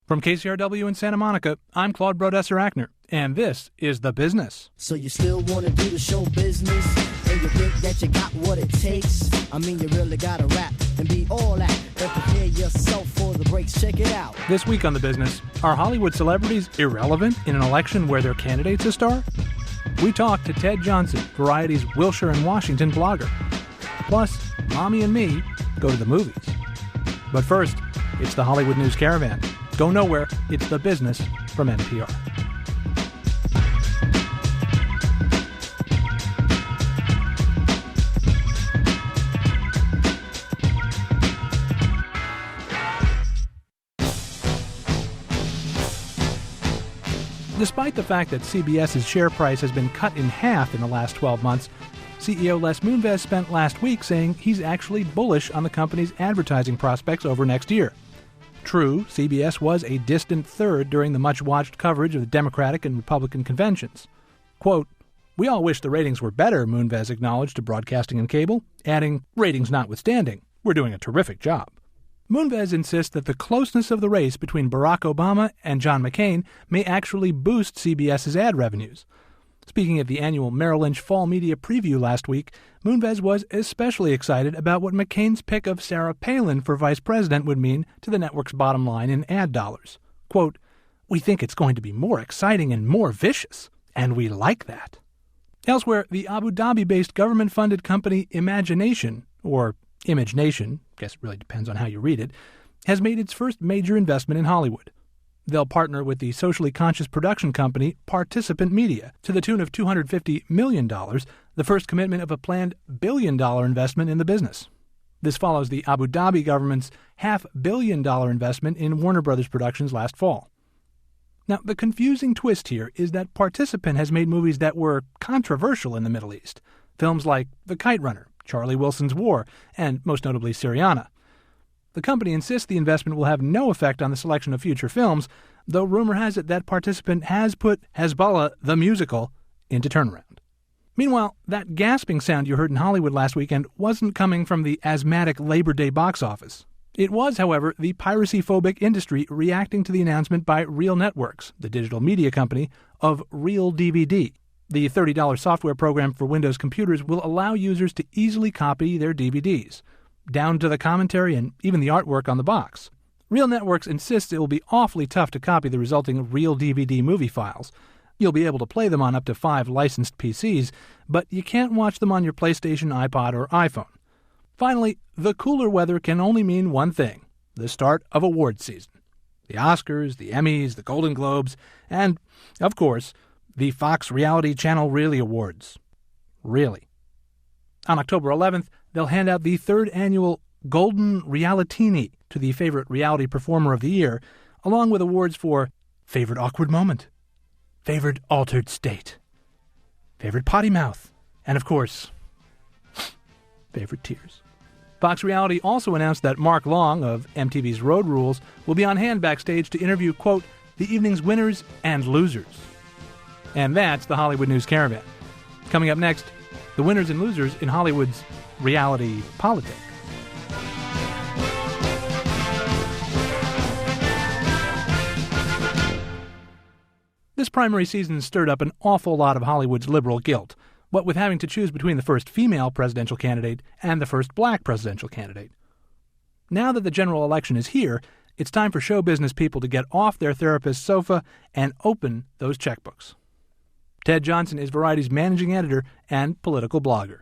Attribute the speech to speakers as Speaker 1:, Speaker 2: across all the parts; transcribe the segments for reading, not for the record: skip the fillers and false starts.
Speaker 1: From KCRW in Santa Monica, I'm Claude Brodesser-Ackner, and this is The Business.
Speaker 2: So you still want to do the show business, and you think that you got what it takes? I mean, you really got to rap and be all that, and prepare yourself for the breaks. Check it out.
Speaker 1: This week on The Business, are Hollywood celebrities irrelevant in an election where their candidate's a star? We talk to Ted Johnson, Variety's Wilshire and Washington blogger. Plus, Mommy and me go to the movies. But first, it's the Hollywood News Caravan. Go nowhere, it's The Business from NPR. Despite the fact that CBS's share price has been cut in half in the last 12 months, CEO Les Moonves spent last week saying he's actually bullish on the company's advertising prospects over next year. True, CBS was a distant third during the much-watched coverage of the Democratic and Republican conventions. Quote, "We all wish the ratings were better," Moonves acknowledged to Broadcasting and Cable, adding, "Ratings notwithstanding, we're doing a terrific job." Moonves insists that the closeness of the race between Barack Obama and John McCain may actually boost CBS's ad revenues. Speaking at the annual Merrill Lynch Fall Media Preview last week, Moonves was especially excited about what McCain's pick of Sarah Palin for vice president would mean to the network's bottom line in ad dollars. Quote, "We think it's going to be more exciting and more vicious, and we like that." Elsewhere, the Abu Dhabi-based government-funded company Imagination, or Image Nation, I guess it really depends on how you read it, has made its first major investment in Hollywood. They'll partner with the socially conscious production company Participant Media to the tune of $250 million, the first commitment of a planned billion-dollar investment in the business. This follows the Abu Dhabi government's $500 investment in Warner Brothers Productions last fall. Now, the confusing twist here is that Participant has made movies that were controversial in the Middle East. Films like The Kite Runner, Charlie Wilson's War, and most notably Syriana. The company insists the investment will have no effect on the selection of future films, though rumor has it that Participant has put Hezbollah, the musical, into turnaround. Meanwhile, that gasping sound you heard in Hollywood last weekend wasn't coming from the asthmatic Labor Day box office. It was, however, the piracy-phobic industry reacting to the announcement by Real Networks, the digital media company, of Real DVD. The $30 software program for Windows computers will allow users to easily copy their DVDs, down to the commentary and even the artwork on the box. Real Networks insists it will be awfully tough to copy the resulting Real DVD movie files. You'll be able to play them on up to 5 licensed PCs, but you can't watch them on your PlayStation, iPod, or iPhone. Finally, the cooler weather can only mean one thing: the start of awards season. The Oscars, the Emmys, the Golden Globes, and, of course, the Fox Reality Channel Really Awards. Really. On October 11th, they'll hand out the third annual Golden Realitini to the favorite reality performer of the year, along with awards for favorite awkward moment, favorite altered state, favorite potty mouth, and of course, favorite tears. Fox Reality also announced that Mark Long of MTV's Road Rules will be on hand backstage to interview, quote, the evening's winners and losers. And that's the Hollywood News Caravan. Coming up next, the winners and losers in Hollywood's reality politics. This primary season stirred up an awful lot of Hollywood's liberal guilt, what with having to choose between the first female presidential candidate and the first black presidential candidate. Now that the general election is here, it's time for show business people to get off their therapist's sofa and open those checkbooks. Ted Johnson is Variety's managing editor and political blogger.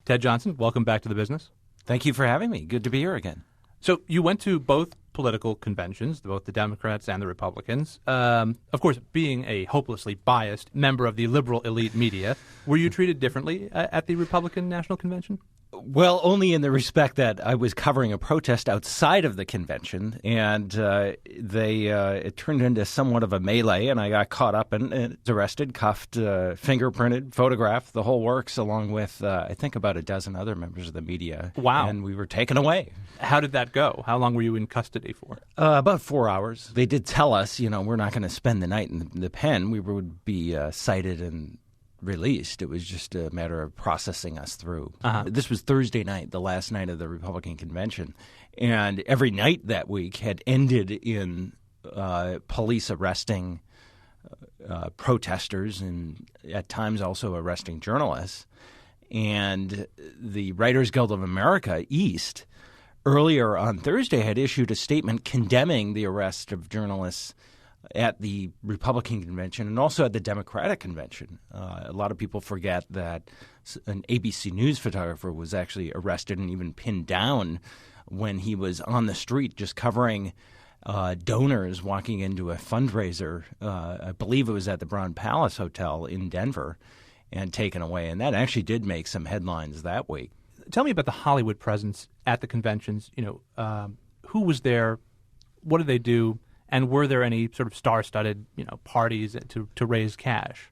Speaker 1: Ted Johnson, welcome back to The Business.
Speaker 3: Thank you for having me. Good to be here again.
Speaker 1: So you went to both political conventions, both the Democrats and the Republicans. Of course, being a hopelessly biased member of the liberal elite media, were you treated differently at the Republican National Convention?
Speaker 3: Well, only in the respect that I was covering a protest outside of the convention, and it turned into somewhat of a melee, and I got caught up and arrested, cuffed, fingerprinted, photographed, the whole works, along with, I think, about a dozen other members of the media.
Speaker 1: Wow.
Speaker 3: And we were taken away.
Speaker 1: How did that go? How long were you in custody for?
Speaker 3: About 4 hours. They did tell us, we're not going to spend the night in the pen. We would be cited and released. It was just a matter of processing us through. This was Thursday night, the last night of the Republican convention, and every night that week had ended in police arresting protesters and at times also arresting journalists. And the Writers Guild of America, East, earlier on Thursday had issued a statement condemning the arrest of journalists at the Republican convention and also at the Democratic convention. A lot of people forget that an ABC News photographer was actually arrested and even pinned down when he was on the street just covering donors walking into a fundraiser. I believe it was at the Brown Palace Hotel in Denver, and taken away. And that actually did make some headlines that week.
Speaker 1: Tell me about the Hollywood presence at the conventions. Who was there? What did they do? And were there any sort of star-studded, parties to raise cash?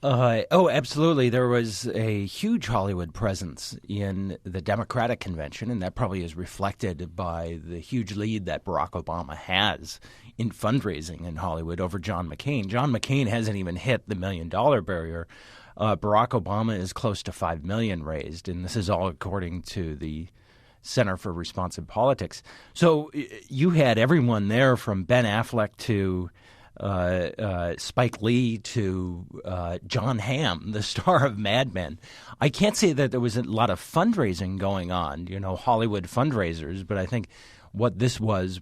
Speaker 3: Absolutely. There was a huge Hollywood presence in the Democratic convention, and that probably is reflected by the huge lead that Barack Obama has in fundraising in Hollywood over John McCain. John McCain hasn't even hit the $1 million barrier. Barack Obama is close to $5 million raised, and this is all according to the Center for Responsive Politics. So you had everyone there from Ben Affleck to Spike Lee to John Hamm, the star of Mad Men. I can't say that there was a lot of fundraising going on, Hollywood fundraisers, but I think what this was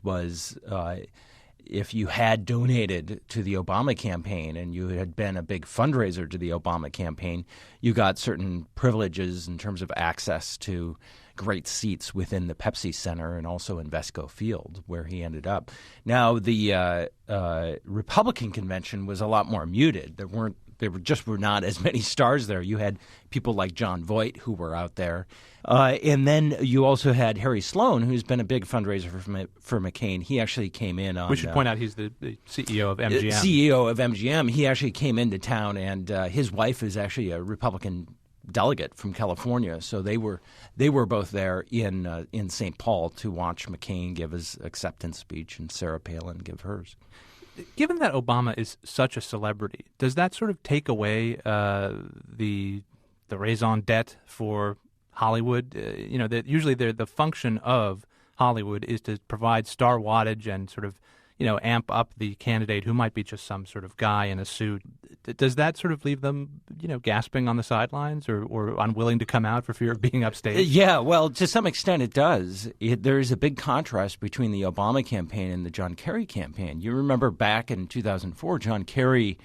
Speaker 3: if you had donated to the Obama campaign and you had been a big fundraiser to the Obama campaign, you got certain privileges in terms of access to great seats within the Pepsi Center and also in Vesco Field, where he ended up. Now, the Republican convention was a lot more muted. There were not as many stars there. You had people like John Voight who were out there. And then you also had Harry Sloan, who's been a big fundraiser for McCain. He actually came in on...
Speaker 1: We should point out he's the CEO of MGM.
Speaker 3: CEO of MGM. He actually came into town, and his wife is actually a Republican delegate from California. So they were both there in St. Paul to watch McCain give his acceptance speech and Sarah Palin give hers.
Speaker 1: Given that Obama is such a celebrity, does that sort of take away the raison d'etre for Hollywood? That usually the function of Hollywood is to provide star wattage and sort of amp up the candidate who might be just some sort of guy in a suit. Does that sort of leave them gasping on the sidelines or unwilling to come out for fear of being upstage?
Speaker 3: Yeah, well, to some extent it does. There is a big contrast between the Obama campaign and the John Kerry campaign. You remember back in 2004, John Kerry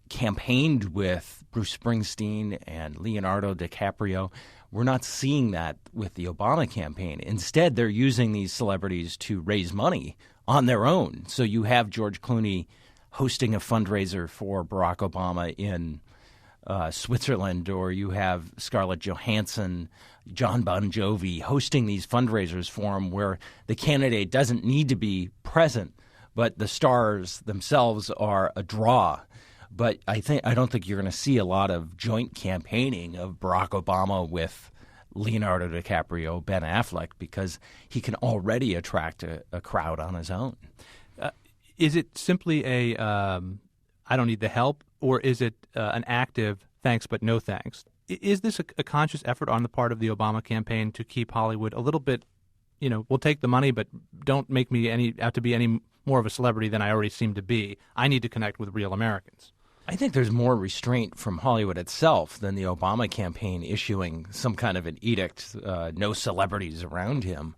Speaker 3: campaigned with Bruce Springsteen and Leonardo DiCaprio. We're not seeing that with the Obama campaign. Instead, they're using these celebrities to raise money on their own. So you have George Clooney hosting a fundraiser for Barack Obama in Switzerland, or you have Scarlett Johansson, John Bon Jovi hosting these fundraisers for him where the candidate doesn't need to be present, but the stars themselves are a draw. But I don't think you're going to see a lot of joint campaigning of Barack Obama with Leonardo DiCaprio, Ben Affleck, because he can already attract a crowd on his own.
Speaker 1: Is it simply I don't need the help, or is it an active thanks but no thanks? Is this a conscious effort on the part of the Obama campaign to keep Hollywood a little bit, we'll take the money, but don't make me out to be any more of a celebrity than I already seem to be. I need to connect with real Americans.
Speaker 3: I think there's more restraint from Hollywood itself than the Obama campaign issuing some kind of an edict, no celebrities around him.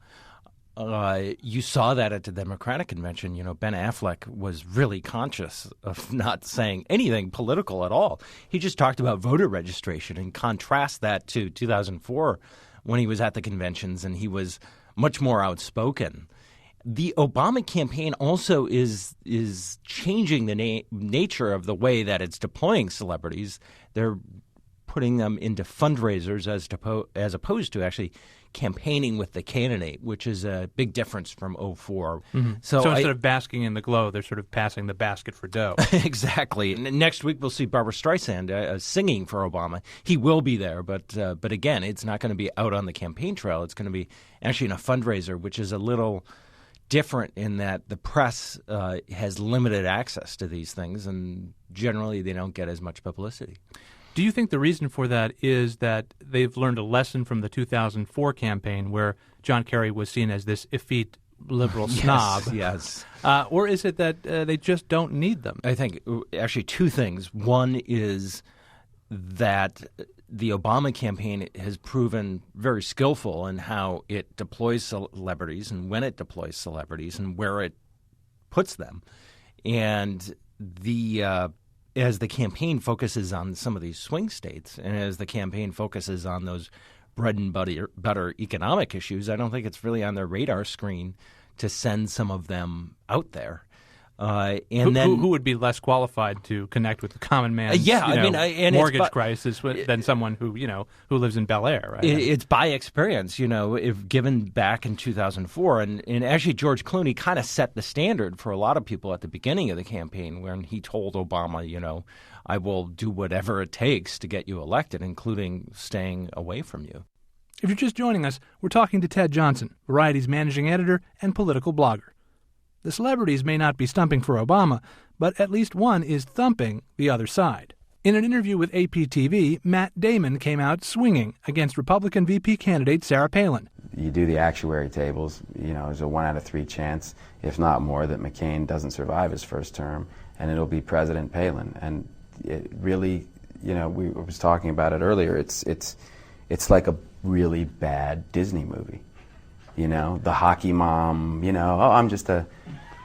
Speaker 3: You saw that at the Democratic convention. Ben Affleck was really conscious of not saying anything political at all. He just talked about voter registration, and contrast that to 2004 when he was at the conventions and he was much more outspoken. The Obama campaign also is changing the nature of the way that it's deploying celebrities. They're putting them into fundraisers as opposed to actually campaigning with the candidate, which is a big difference from 2004.
Speaker 1: Mm-hmm. So instead of basking in the glow, they're sort of passing the basket for dough.
Speaker 3: Exactly. And next week we'll see Barbra Streisand singing for Obama. He will be there, but again, it's not going to be out on the campaign trail. It's going to be actually in a fundraiser, which is a little different in that the press has limited access to these things, and generally they don't get as much publicity.
Speaker 1: Do you think the reason for that is that they've learned a lesson from the 2004 campaign where John Kerry was seen as this effete liberal snob.
Speaker 3: Yes.
Speaker 1: Or is it that they just don't need them?
Speaker 3: I think actually two things. One is that the Obama campaign has proven very skillful in how it deploys celebrities and when it deploys celebrities and where it puts them. And as the campaign focuses on some of these swing states and as the campaign focuses on those bread and butter economic issues, I don't think it's really on their radar screen to send some of them out there.
Speaker 1: Who would be less qualified to connect with the common man's mortgage crisis than someone who lives in Bel Air, right?
Speaker 3: It's by experience, if given back in 2004. And actually George Clooney kind of set the standard for a lot of people at the beginning of the campaign when he told Obama, I will do whatever it takes to get you elected, including staying away from you.
Speaker 1: If you're just joining us, we're talking to Ted Johnson, Variety's managing editor and political blogger. The celebrities may not be stumping for Obama, but at least one is thumping the other side. In an interview with APTV, Matt Damon came out swinging against Republican VP candidate Sarah Palin.
Speaker 4: You do the actuary tables, there's a 1 out of 3 chance, if not more, that McCain doesn't survive his first term, and it'll be President Palin. And it really, we was talking about it earlier, it's like a really bad Disney movie. The hockey mom, I'm just a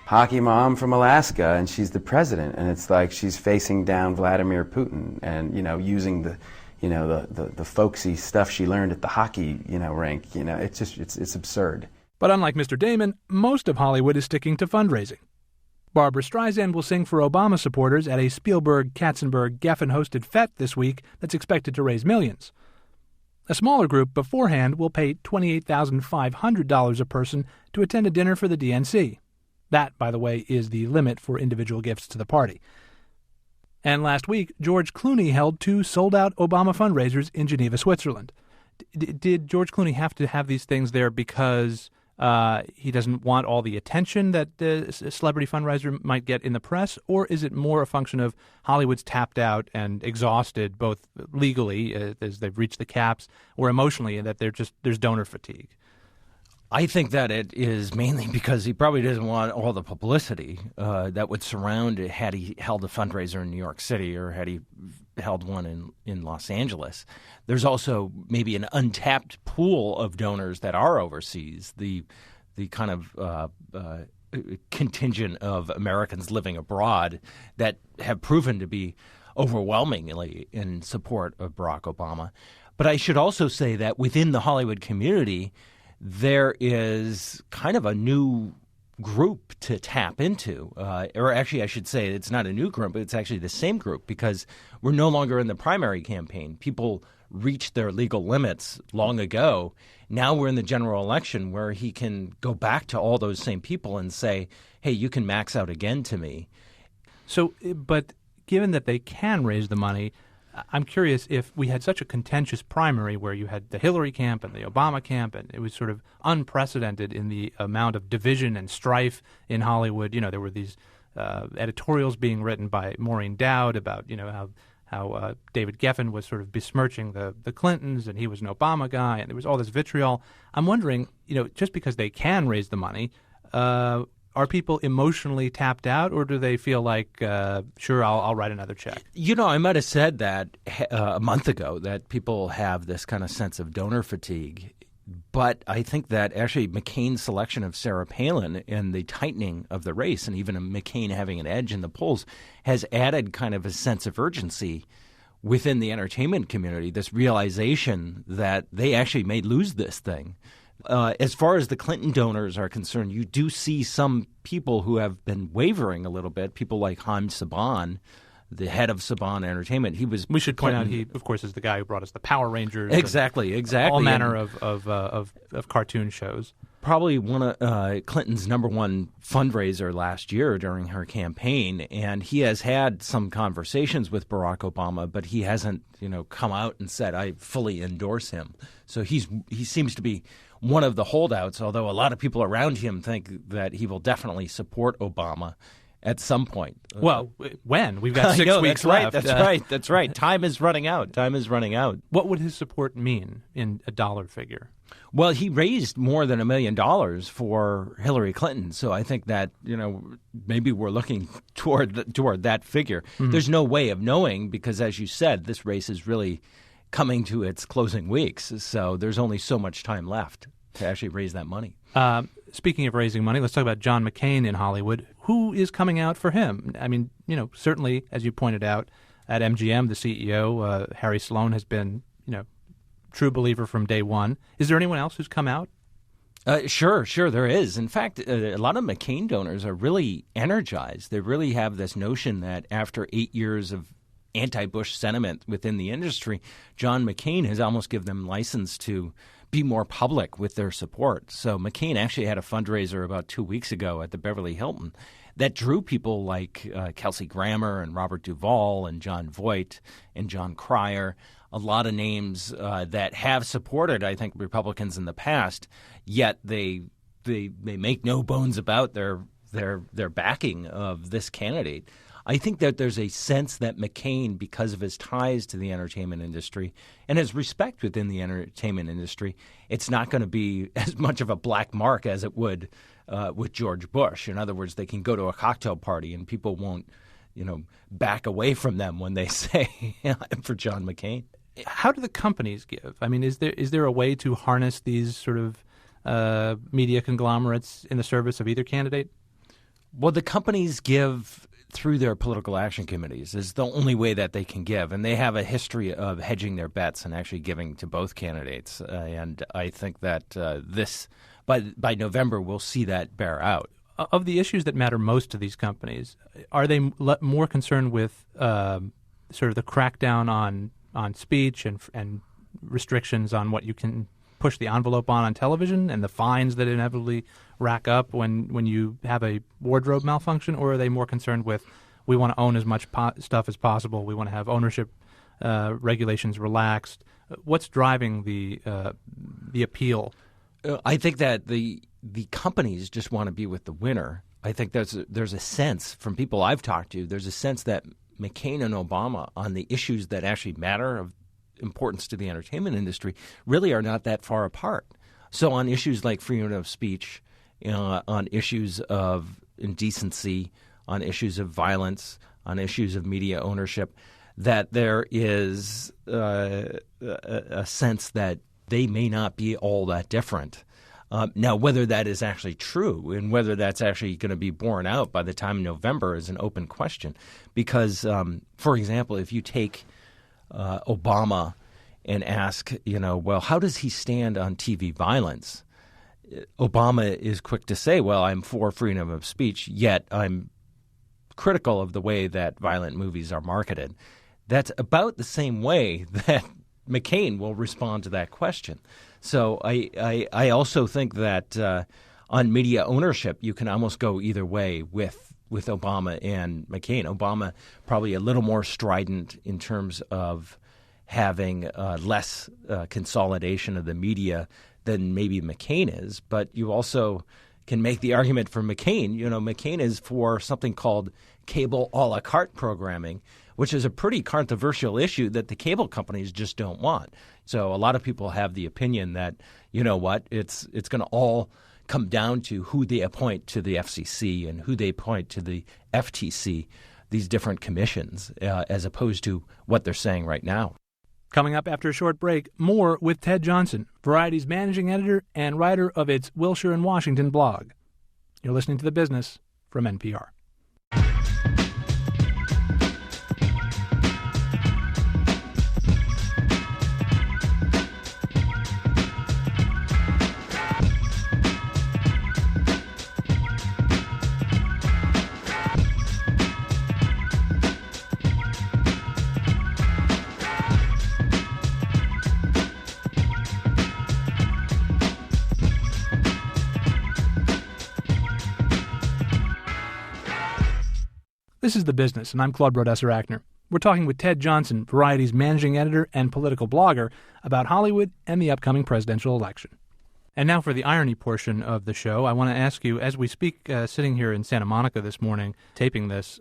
Speaker 4: hockey mom from Alaska and she's the president, and it's like she's facing down Vladimir Putin and, using the folksy stuff she learned at the hockey, rink. It's absurd.
Speaker 1: But unlike Mr. Damon, most of Hollywood is sticking to fundraising. Barbra Streisand will sing for Obama supporters at a Spielberg, Katzenberg, Geffen-hosted fete this week that's expected to raise millions. A smaller group beforehand will pay $28,500 a person to attend a dinner for the DNC. That, by the way, is the limit for individual gifts to the party. And last week, George Clooney held 2 sold-out Obama fundraisers in Geneva, Switzerland. Did George Clooney have to have these things there because he doesn't want all the attention that the celebrity fundraiser might get in the press, or is it more a function of Hollywood's tapped out and exhausted, both legally as they've reached the caps, or emotionally, and that there's donor fatigue?
Speaker 3: I think that it is mainly because he probably doesn't want all the publicity that would surround it had he held a fundraiser in New York City or had he held one in Los Angeles. There's also maybe an untapped pool of donors that are overseas, the kind of contingent of Americans living abroad that have proven to be overwhelmingly in support of Barack Obama. But I should also say that within the Hollywood community, there is kind of a new group to tap into. Or actually, I should say it's not a new group, but it's actually the same group because we're no longer in the primary campaign. People reached their legal limits long ago. Now we're in the general election where he can go back to all those same people and say, hey, you can max out again to me.
Speaker 1: So, but given that they can raise the money, I'm curious if we had such a contentious primary where you had the Hillary camp and the Obama camp, and it was sort of unprecedented in the amount of division and strife in Hollywood. There were these editorials being written by Maureen Dowd about, how David Geffen was sort of besmirching the Clintons and he was an Obama guy, and there was all this vitriol. I'm wondering, just because they can raise the money, are people emotionally tapped out, or do they feel like, sure, I'll write another check?
Speaker 3: I might have said that a month ago, that people have this kind of sense of donor fatigue. But I think that actually McCain's selection of Sarah Palin and the tightening of the race, and even McCain having an edge in the polls, has added kind of a sense of urgency within the entertainment community, this realization that they actually may lose this thing. As far as the Clinton donors are concerned, you do see some people who have been wavering a little bit, people like Haim Saban, the head of Saban Entertainment.
Speaker 1: We should point out he, of course, is the guy who brought us the Power Rangers.
Speaker 3: Exactly.
Speaker 1: All manner of cartoon shows.
Speaker 3: Probably one of Clinton's number one fundraiser last year during her campaign, and he has had some conversations with Barack Obama, but he hasn't, come out and said, I fully endorse him. So he seems to be one of the holdouts, although a lot of people around him think that he will definitely support Obama at some point.
Speaker 1: Well, when? We've got 6 weeks left.
Speaker 3: That's right. Time is running out. What
Speaker 1: would his support mean in a dollar figure?
Speaker 3: Well, he raised more than $1 million for Hillary Clinton, so I think that maybe we're looking toward that figure. Mm-hmm. There's no way of knowing because, as you said, this race is really coming to its closing weeks, so there's only so much time left to actually raise that money.
Speaker 1: Speaking of raising money, let's talk about John McCain in Hollywood. Who is coming out for him? I mean, certainly, as you pointed out, at MGM, the CEO, Harry Sloan, has been, true believer from day one. Is there anyone else who's come out?
Speaker 3: Sure, there is. In fact, a lot of McCain donors are really energized. They really have this notion that after 8 years of anti-Bush sentiment within the industry, John McCain has almost given them license to be more public with their support. So McCain actually had a fundraiser about 2 weeks ago at the Beverly Hilton that drew people like Kelsey Grammer and Robert Duvall and John Voight and John Cryer, a lot of names that have supported, I think, Republicans in the past, yet they make no bones about their backing of this candidate. I think that there's a sense that McCain, because of his ties to the entertainment industry and his respect within the entertainment industry, it's not going to be as much of a black mark as it would with George Bush. In other words, they can go to a cocktail party and people won't, back away from them when they say for John McCain.
Speaker 1: How do the companies give? I mean, is there a way to harness these sort of media conglomerates in the service of either candidate?
Speaker 3: Well, the companies give through their political action committees is the only way that they can give. And they have a history of hedging their bets and actually giving to both candidates. And I think that by November, we'll see that bear out.
Speaker 1: Of the issues that matter most to these companies, are they more concerned with sort of the crackdown on speech and restrictions on what you can push the envelope on television and the fines that inevitably rack up when you have a wardrobe malfunction? Or are they more concerned with, we want to own as much stuff as possible, we want to have ownership regulations relaxed? What's driving the appeal?
Speaker 3: I think that the companies just want to be with the winner. I think there's a sense from people I've talked to, there's a sense that McCain and Obama on the issues that actually matter of importance to the entertainment industry really are not that far apart. So on issues like freedom of speech, on issues of indecency, on issues of violence, on issues of media ownership, that there is a sense that they may not be all that different. Now, whether that is actually true and whether that's actually going to be borne out by the time of November is an open question. Because, for example, if you take Obama and ask, well, how does he stand on TV violence? Obama is quick to say, well, I'm for freedom of speech, yet I'm critical of the way that violent movies are marketed. That's about the same way that McCain will respond to that question. So I also think that on media ownership, you can almost go either way with Obama and McCain. Obama probably a little more strident in terms of having less consolidation of the media than maybe McCain is. But you also can make the argument for McCain. McCain is for something called cable a la carte programming, which is a pretty controversial issue that the cable companies just don't want. So a lot of people have the opinion that, it's going to all come down to who they appoint to the FCC and who they appoint to the FTC, these different commissions, as opposed to what they're saying right now.
Speaker 1: Coming up after a short break, more with Ted Johnson, Variety's managing editor and writer of its Wilshire and Washington blog. You're listening to The Business from NPR. This is The Business, and I'm Claude Brodesser-Achner. We're talking with Ted Johnson, Variety's managing editor and political blogger, about Hollywood and the upcoming presidential election. And now for the irony portion of the show, I want to ask you, as we speak, sitting here in Santa Monica this morning, taping this,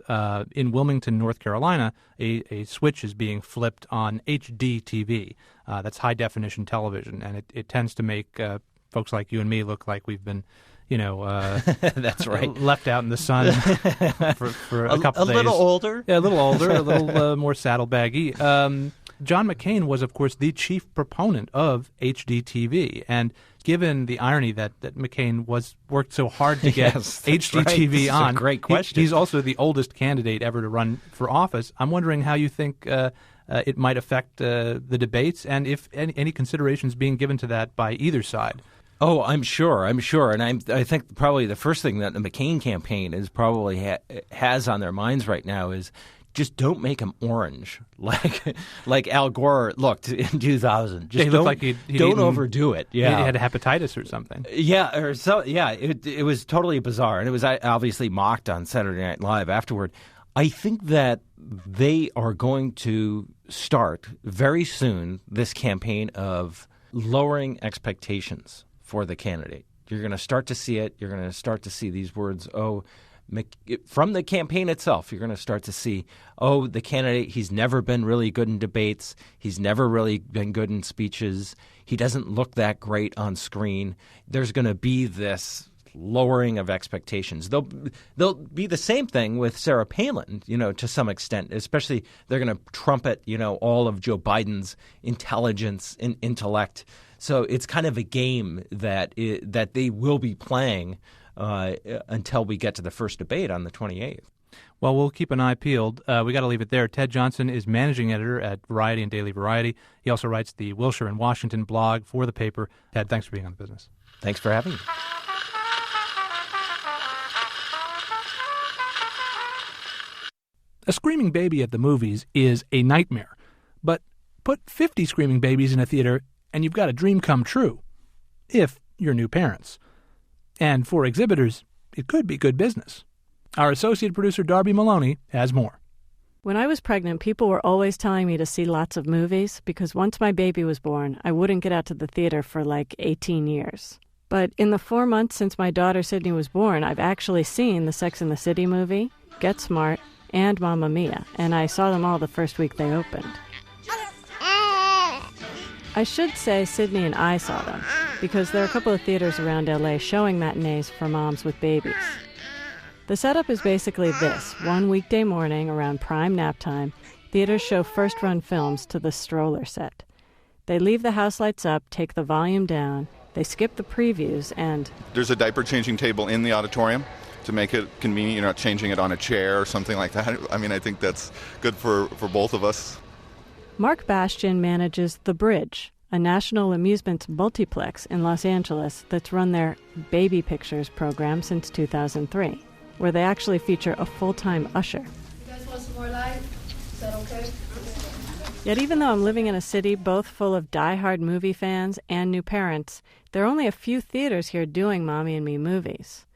Speaker 1: in Wilmington, North Carolina, a switch is being flipped on HD TV. That's high-definition television, and it tends to make folks like you and me look like we've been,
Speaker 3: that's right,
Speaker 1: left out in the sun for a couple days.
Speaker 3: A little older?
Speaker 1: Yeah, a little older, a little more saddlebaggy. John McCain was, of course, the chief proponent of HD TV, and given the irony that McCain worked so hard to get HD TV on,
Speaker 3: a great question.
Speaker 1: He's also the oldest candidate ever to run for office. I'm wondering how you think it might affect the debates, and if any considerations being given to that by either side.
Speaker 3: Oh, I'm sure, and I think probably the first thing that the McCain campaign is probably has on their minds right now is just don't make him orange like Al Gore looked in 2000. Just
Speaker 1: looked like he'd
Speaker 3: don't overdo it. Yeah,
Speaker 1: he had hepatitis or something.
Speaker 3: Yeah, or so. Yeah, it was totally bizarre, and it was obviously mocked on Saturday Night Live afterward. I think that they are going to start very soon this campaign of lowering expectations for the candidate. You're going to start to see it. You're going to start to see these words, from the campaign itself. You're going to start to see, the candidate, he's never been really good in debates. He's never really been good in speeches. He doesn't look that great on screen. There's going to be this lowering of expectations. They'll be the same thing with Sarah Palin, to some extent. Especially they're going to trumpet, all of Joe Biden's intelligence and intellect. So it's kind of a game that they will be playing until we get to the first debate on the 28th.
Speaker 1: Well, we'll keep an eye peeled. We got to leave it there. Ted Johnson is managing editor at Variety and Daily Variety. He also writes the Wilshire and Washington blog for the paper. Ted, thanks for being on The Business.
Speaker 3: Thanks for having me.
Speaker 1: A screaming baby at the movies is a nightmare. But put 50 screaming babies in a theater and you've got a dream come true, if you're new parents. And for exhibitors, it could be good business. Our associate producer, Darby Maloney, has more.
Speaker 5: When I was pregnant, people were always telling me to see lots of movies because once my baby was born, I wouldn't get out to the theater for like 18 years. But in the 4 months since my daughter Sydney was born, I've actually seen the Sex and the City movie, Get Smart, and Mamma Mia, and I saw them all the first week they opened. I should say Sydney and I saw them, because there are a couple of theaters around LA showing matinees for moms with babies. The setup is basically this. One weekday morning around prime nap time, theaters show first-run films to the stroller set. They leave the house lights up, take the volume down, they skip the previews, and...
Speaker 6: There's a diaper changing table in the auditorium to make it convenient. You're not changing it on a chair or something like that. I mean, I think that's good for both of us.
Speaker 5: Mark Bastian manages The Bridge, a national amusements multiplex in Los Angeles that's run their Baby Pictures program since 2003, where they actually feature a full-time usher.
Speaker 7: You guys want some more light? Is that okay?
Speaker 5: Yet even though I'm living in a city both full of die-hard movie fans and new parents, there are only a few theaters here doing Mommy and Me movies.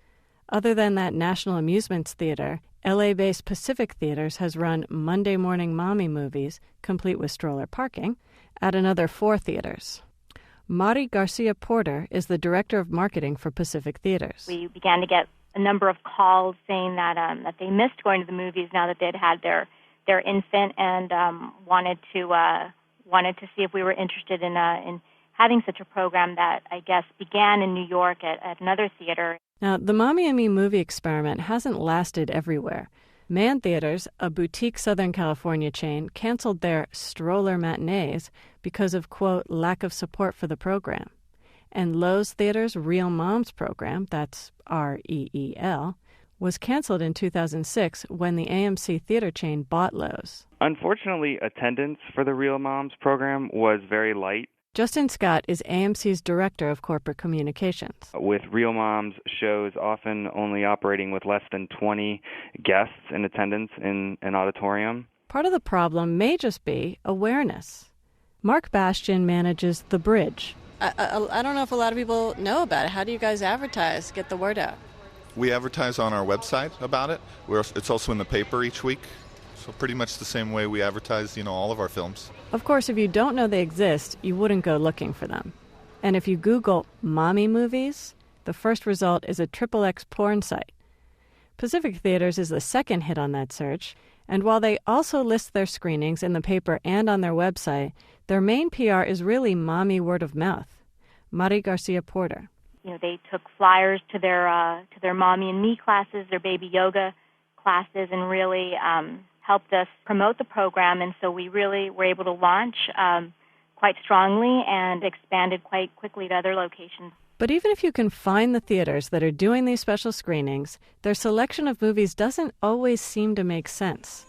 Speaker 5: Other than that National Amusements Theater, LA-based Pacific Theaters has run Monday morning mommy movies, complete with stroller parking, at another 4 theaters. Mari Garcia-Porter is the director of marketing for Pacific Theaters.
Speaker 8: We began to get a number of calls saying that they missed going to the movies now that they'd had their infant, and wanted to see if we were interested in having such a program that I guess began in New York at another theater.
Speaker 5: Now, the Mommy and Me movie experiment hasn't lasted everywhere. Mann Theaters, a boutique Southern California chain, canceled their stroller matinees because of, quote, lack of support for the program. And Lowe's Theater's Real Moms program, that's REEL, was canceled in 2006 when the AMC theater chain bought Lowe's.
Speaker 9: Unfortunately, attendance for the Real Moms program was very light.
Speaker 5: Justin Scott is AMC's Director of Corporate Communications.
Speaker 9: With Real Moms shows often only operating with less than 20 guests in attendance in an auditorium.
Speaker 5: Part of the problem may just be awareness. Mark Bastian manages The Bridge.
Speaker 10: I don't know if a lot of people know about it. How do you guys advertise, get the word out?
Speaker 6: We advertise on our website about it. It's also in the paper each week. So pretty much the same way we advertise, all of our films.
Speaker 5: Of course, if you don't know they exist, you wouldn't go looking for them. And if you Google mommy movies, the first result is a XXX porn site. Pacific Theaters is the second hit on that search, and while they also list their screenings in the paper and on their website, their main PR is really mommy word of mouth. Mari Garcia Porter.
Speaker 8: They took flyers to their mommy and me classes, their baby yoga classes, and really helped us promote the program. And so we really were able to launch quite strongly and expanded quite quickly to other locations.
Speaker 5: But even if you can find the theaters that are doing these special screenings, their selection of movies doesn't always seem to make sense.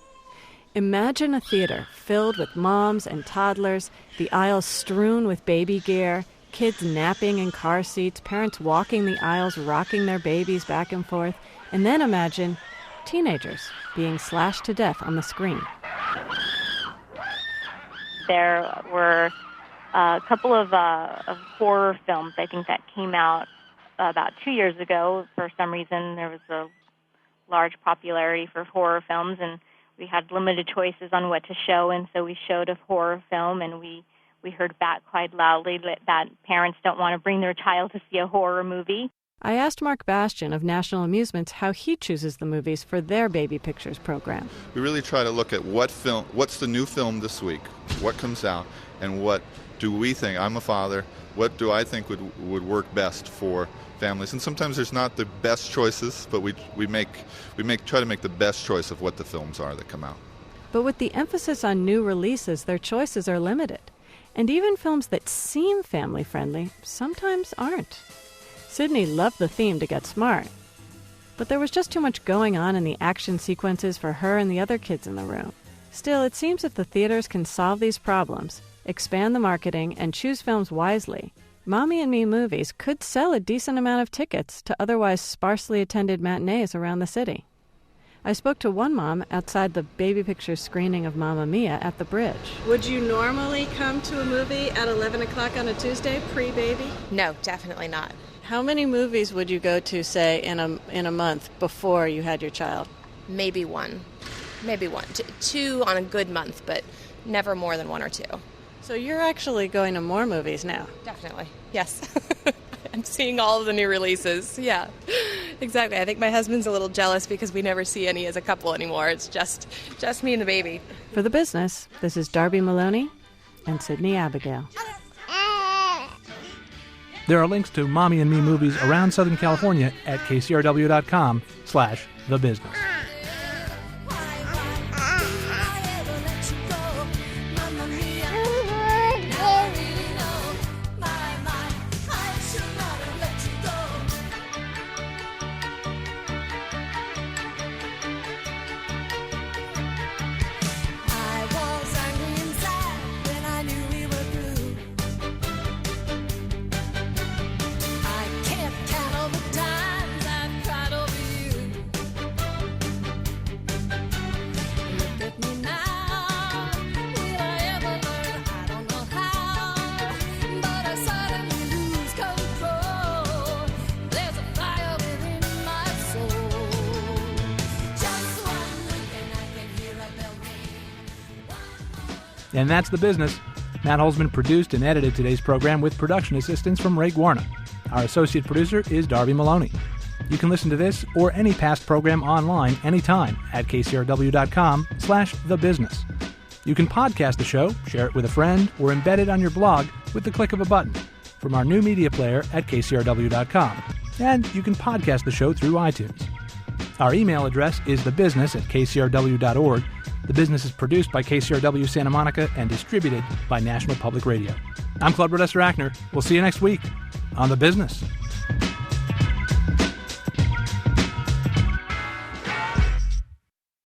Speaker 5: Imagine a theater filled with moms and toddlers, the aisles strewn with baby gear, kids napping in car seats, parents walking the aisles, rocking their babies back and forth, and then imagine teenagers being slashed to death on the screen.
Speaker 8: There were a couple of horror films, I think, that came out about 2 years ago. For some reason, there was a large popularity for horror films, and we had limited choices on what to show, and so we showed a horror film, and we heard back quite loudly that parents don't want to bring their child to see a horror movie.
Speaker 5: I asked Mark Bastian of National Amusements how he chooses the movies for their Baby Pictures program.
Speaker 6: We really try to look at what's the new film this week, what comes out, and what do we think, I'm a father, what do I think would work best for families? And sometimes there's not the best choices, but we try to make the best choice of what the films are that come out.
Speaker 5: But with the emphasis on new releases, their choices are limited. And even films that seem family-friendly sometimes aren't. Sydney loved the theme to Get Smart, but there was just too much going on in the action sequences for her and the other kids in the room. Still, it seems if the theaters can solve these problems, expand the marketing, and choose films wisely, Mommy and Me movies could sell a decent amount of tickets to otherwise sparsely attended matinees around the city. I spoke to one mom outside the Baby Pictures screening of Mamma Mia at the Bridge. Would you normally come to a movie at 11 o'clock on a Tuesday, pre-baby?
Speaker 11: No, definitely not.
Speaker 5: How many movies would you go to, say, in a month before you had your child?
Speaker 11: Maybe one. Two on a good month, but never more than one or two.
Speaker 5: So you're actually going to more movies now?
Speaker 11: Definitely, yes. I'm seeing all of the new releases, yeah. Exactly. I think my husband's a little jealous because we never see any as a couple anymore. It's just me and the baby.
Speaker 5: For The Business, this is Darby Maloney and Sydney Abigail.
Speaker 1: There are links to Mommy and Me movies around Southern California at kcrw.com/thebusiness. And that's The Business. Matt Holzman produced and edited today's program with production assistance from Ray Guarna. Our associate producer is Darby Maloney. You can listen to this or any past program online anytime at kcrw.com/thebusiness. You can podcast the show, share it with a friend, or embed it on your blog with the click of a button from our new media player at kcrw.com. And you can podcast the show through iTunes. Our email address is thebusiness@kcrw.org. The Business is produced by KCRW Santa Monica and distributed by National Public Radio. I'm Claude Brodesser-Achner. We'll see you next week on The Business.